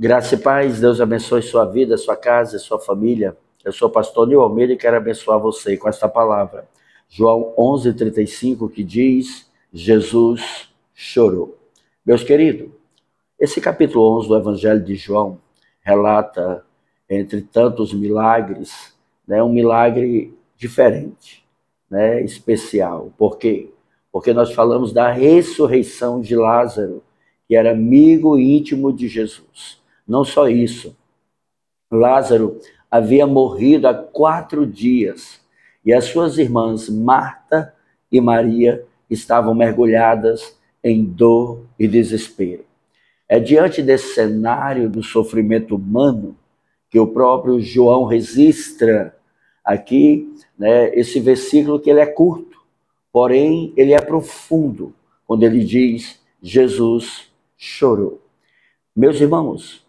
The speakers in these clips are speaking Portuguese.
Graça e paz, Deus abençoe sua vida, sua casa, sua família. Eu sou o pastor Nil Almeida e quero abençoar você com esta palavra. João 11:35, que diz: Jesus chorou. Meus queridos, esse capítulo 11 do Evangelho de João relata, entre tantos milagres, um milagre diferente, especial. Por quê? Porque nós falamos da ressurreição de Lázaro, que era amigo íntimo de Jesus. Não só isso, Lázaro havia morrido há 4 dias e as suas irmãs Marta e Maria estavam mergulhadas em dor e desespero. É diante desse cenário do sofrimento humano que o próprio João registra aqui, esse versículo, que ele é curto, porém ele é profundo, quando ele diz: Jesus chorou. Meus irmãos,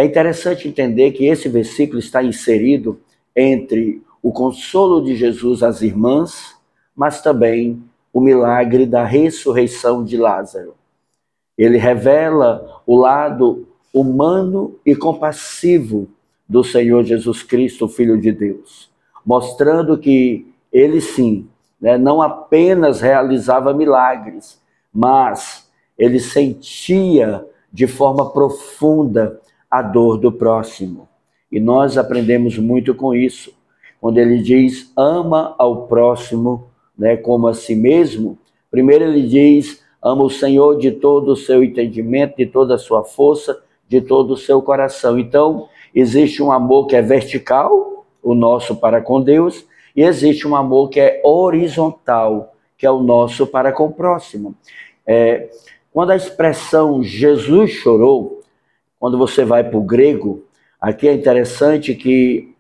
é interessante entender que esse versículo está inserido entre o consolo de Jesus às irmãs, mas também o milagre da ressurreição de Lázaro. Ele revela o lado humano e compassivo do Senhor Jesus Cristo, o Filho de Deus, mostrando que ele sim, não apenas realizava milagres, mas ele sentia de forma profunda a dor do próximo. E nós aprendemos muito com isso. Quando ele diz: ama ao próximo, como a si mesmo, primeiro ele diz: ama o Senhor de todo o seu entendimento, de toda a sua força, de todo o seu coração. Então, existe um amor que é vertical, o nosso para com Deus, e existe um amor que é horizontal, que é o nosso para com o próximo. Quando a expressão Jesus chorou, quando você vai para o grego, aqui é interessante que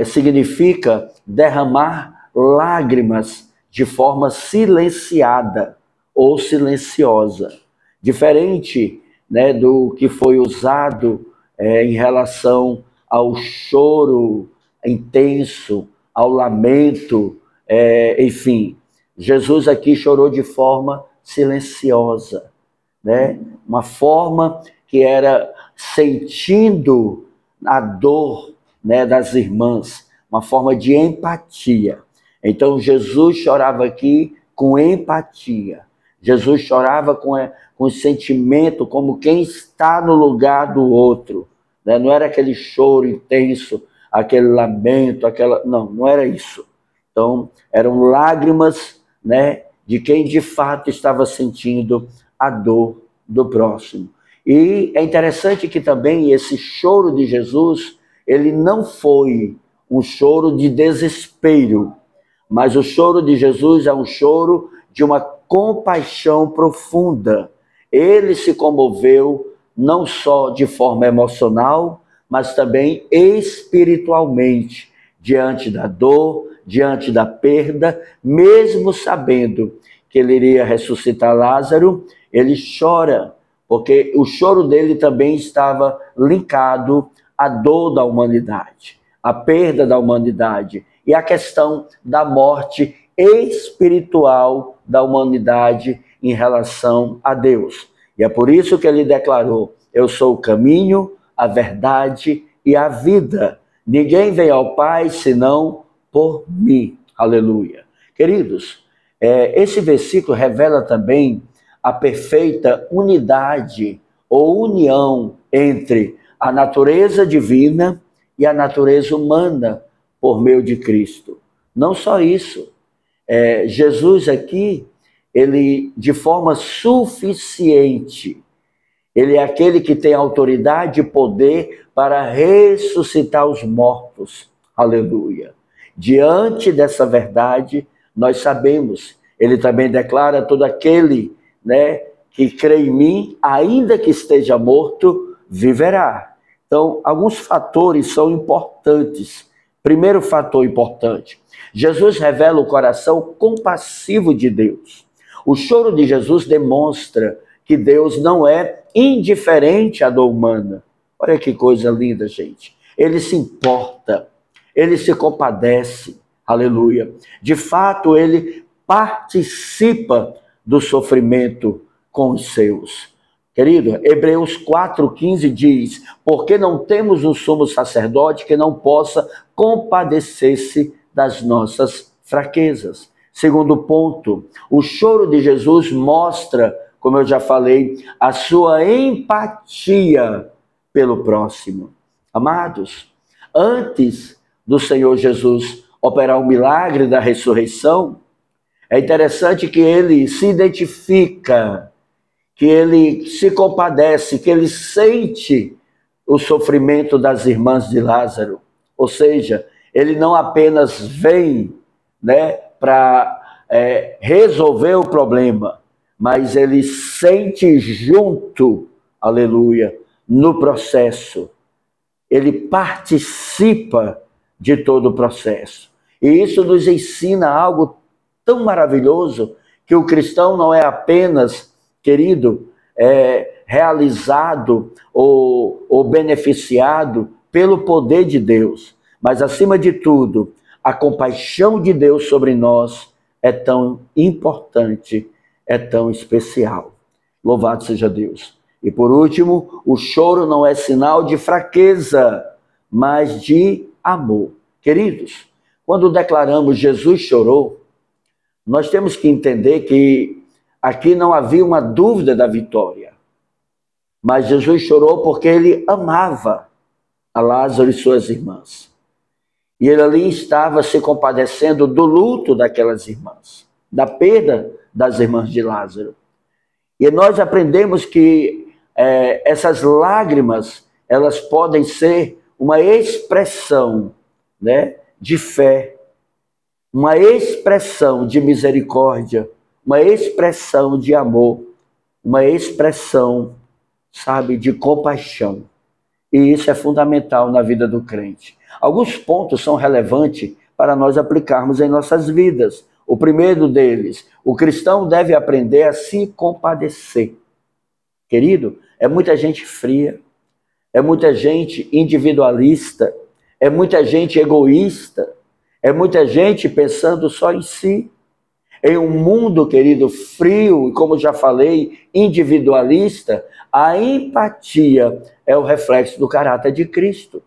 significa derramar lágrimas de forma silenciada ou silenciosa. Diferente do que foi usado em relação ao choro intenso, ao lamento, enfim. Jesus aqui chorou de forma silenciosa. Uma forma que era sentindo a dor das irmãs, uma forma de empatia. Então Jesus chorava aqui com empatia. Jesus chorava com sentimento, como quem está no lugar do outro. Não era aquele choro intenso, aquele lamento, não era isso. Então eram lágrimas, de quem de fato estava sentindo a dor do próximo. E é interessante que também esse choro de Jesus, ele não foi um choro de desespero, mas o choro de Jesus é um choro de uma compaixão profunda. Ele se comoveu não só de forma emocional, mas também espiritualmente, diante da dor, diante da perda, mesmo sabendo que ele iria ressuscitar Lázaro. Ele chora, porque o choro dele também estava linkado à dor da humanidade, à perda da humanidade e à questão da morte espiritual da humanidade em relação a Deus. E é por isso que ele declarou: eu sou o caminho, a verdade e a vida. Ninguém vem ao Pai senão por mim. Aleluia. Queridos, esse versículo revela também a perfeita unidade ou união entre a natureza divina e a natureza humana por meio de Cristo. Não só isso, Jesus aqui, ele de forma suficiente, ele é aquele que tem autoridade e poder para ressuscitar os mortos. Aleluia. Diante dessa verdade, nós sabemos, ele também declara: todo aquele que crê em mim, ainda que esteja morto, viverá. Então, alguns fatores são importantes. Primeiro fator importante: Jesus revela o coração compassivo de Deus. O choro de Jesus demonstra que Deus não é indiferente à dor humana. Olha que coisa linda, gente. Ele se importa, ele se compadece. Aleluia. De fato, ele participa do sofrimento com os seus. Querido, Hebreus 4,15 diz: porque não temos um sumo sacerdote que não possa compadecer-se das nossas fraquezas. Segundo ponto, o choro de Jesus mostra, como eu já falei, a sua empatia pelo próximo. Amados, antes do Senhor Jesus operar o milagre da ressurreição, é interessante que ele se identifica, que ele se compadece, que ele sente o sofrimento das irmãs de Lázaro. Ou seja, ele não apenas vem, para resolver o problema, mas ele sente junto, aleluia, no processo. Ele participa de todo o processo. E isso nos ensina algo tão maravilhoso, que o cristão não é apenas, querido, realizado ou beneficiado pelo poder de Deus, mas acima de tudo, a compaixão de Deus sobre nós é tão importante, é tão especial. Louvado seja Deus. E por último, o choro não é sinal de fraqueza, mas de amor. Queridos, quando declaramos Jesus chorou, nós temos que entender que aqui não havia uma dúvida da vitória. Mas Jesus chorou porque ele amava a Lázaro e suas irmãs. E ele ali estava se compadecendo do luto daquelas irmãs, da perda das irmãs de Lázaro. E nós aprendemos que essas lágrimas, elas podem ser uma expressão, de fé, uma expressão de misericórdia, uma expressão de amor, uma expressão, de compaixão. E isso é fundamental na vida do crente. Alguns pontos são relevantes para nós aplicarmos em nossas vidas. O primeiro deles, o cristão deve aprender a se compadecer. Querido, é muita gente fria, é muita gente individualista, é muita gente egoísta, é muita gente pensando só em si. Em um mundo, querido, frio e, como já falei, individualista, a empatia é o reflexo do caráter de Cristo.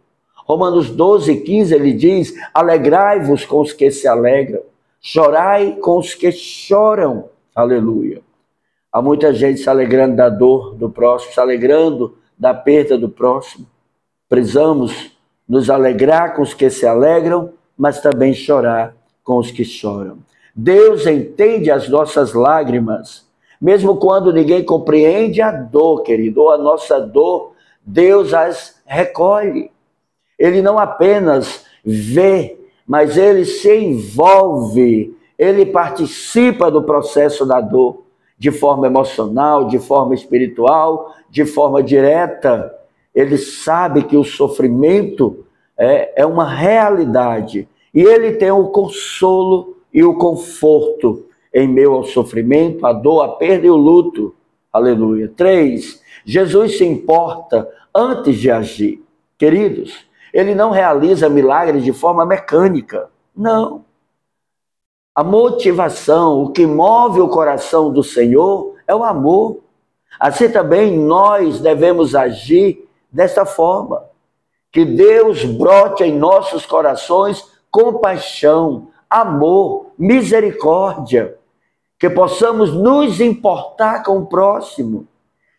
Romanos 12,15, ele diz: alegrai-vos com os que se alegram, chorai com os que choram. Aleluia. Há muita gente se alegrando da dor do próximo, se alegrando da perda do próximo. Precisamos nos alegrar com os que se alegram, mas também chorar com os que choram. Deus entende as nossas lágrimas, mesmo quando ninguém compreende a dor, querido, ou a nossa dor, Deus as recolhe. Ele não apenas vê, mas ele se envolve, ele participa do processo da dor, de forma emocional, de forma espiritual, de forma direta. Ele sabe que o sofrimento é uma realidade, e ele tem o consolo e o conforto em meio ao sofrimento, a dor, a perda e o luto. Aleluia. 3. Jesus se importa antes de agir. Queridos, ele não realiza milagres de forma mecânica. Não. A motivação, o que move o coração do Senhor é o amor. Assim também nós devemos agir desta forma. Que Deus brote em nossos corações compaixão, amor, misericórdia, que possamos nos importar com o próximo,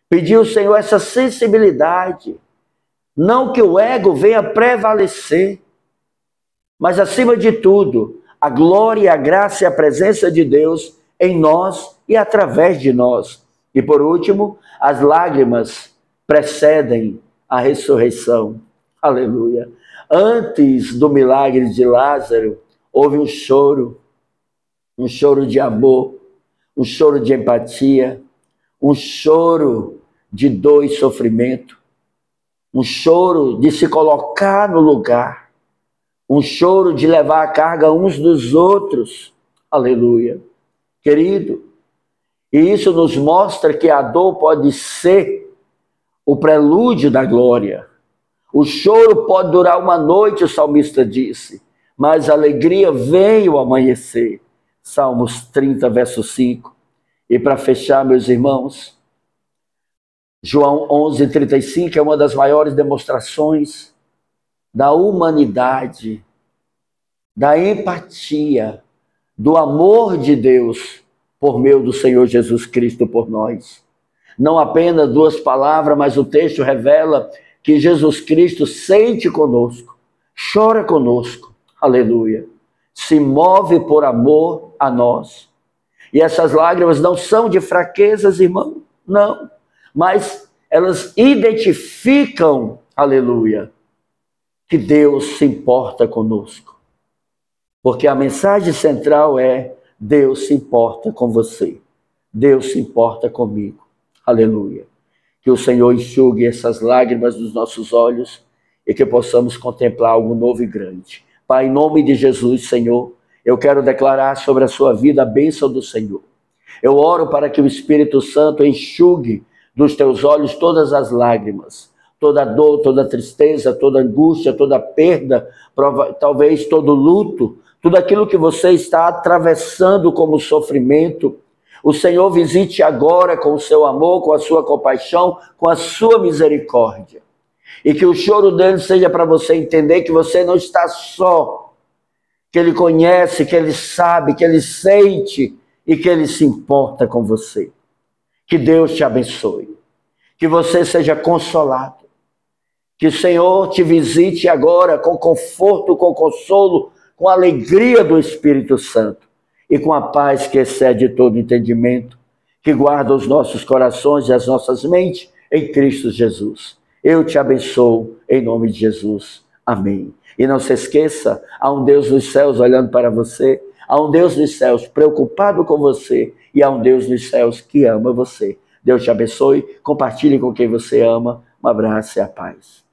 pedir ao Senhor essa sensibilidade, não que o ego venha prevalecer, mas acima de tudo, a glória, a graça e a presença de Deus em nós e através de nós. E por último, as lágrimas precedem a ressurreição. Aleluia. Antes do milagre de Lázaro, houve um choro de amor, um choro de empatia, um choro de dor e sofrimento, um choro de se colocar no lugar, um choro de levar a carga uns dos outros. Aleluia. Querido, e isso nos mostra que a dor pode ser o prelúdio da glória. O choro pode durar uma noite, o salmista disse, mas a alegria vem ao amanhecer. Salmos 30, verso 5. E para fechar, meus irmãos, João 11:35 é uma das maiores demonstrações da humanidade, da empatia, do amor de Deus por meio do Senhor Jesus Cristo por nós. Não apenas 2 palavras, mas o texto revela que Jesus Cristo sente conosco, chora conosco, aleluia, se move por amor a nós. E essas lágrimas não são de fraquezas, irmão, não, mas elas identificam, aleluia, que Deus se importa conosco. Porque a mensagem central é: Deus se importa com você, Deus se importa comigo, aleluia. Que o Senhor enxugue essas lágrimas dos nossos olhos e que possamos contemplar algo novo e grande. Pai, em nome de Jesus, Senhor, eu quero declarar sobre a sua vida a bênção do Senhor. Eu oro para que o Espírito Santo enxugue dos teus olhos todas as lágrimas, toda dor, toda tristeza, toda angústia, toda perda, talvez todo luto, tudo aquilo que você está atravessando como sofrimento. O Senhor visite agora com o seu amor, com a sua compaixão, com a sua misericórdia. E que o choro dele seja para você entender que você não está só, que ele conhece, que ele sabe, que ele sente e que ele se importa com você. Que Deus te abençoe, que você seja consolado, que o Senhor te visite agora com conforto, com consolo, com a alegria do Espírito Santo e com a paz que excede todo entendimento, que guarda os nossos corações e as nossas mentes em Cristo Jesus. Eu te abençoo em nome de Jesus. Amém. E não se esqueça, há um Deus dos céus olhando para você, há um Deus dos céus preocupado com você e há um Deus dos céus que ama você. Deus te abençoe, compartilhe com quem você ama. Um abraço e a paz.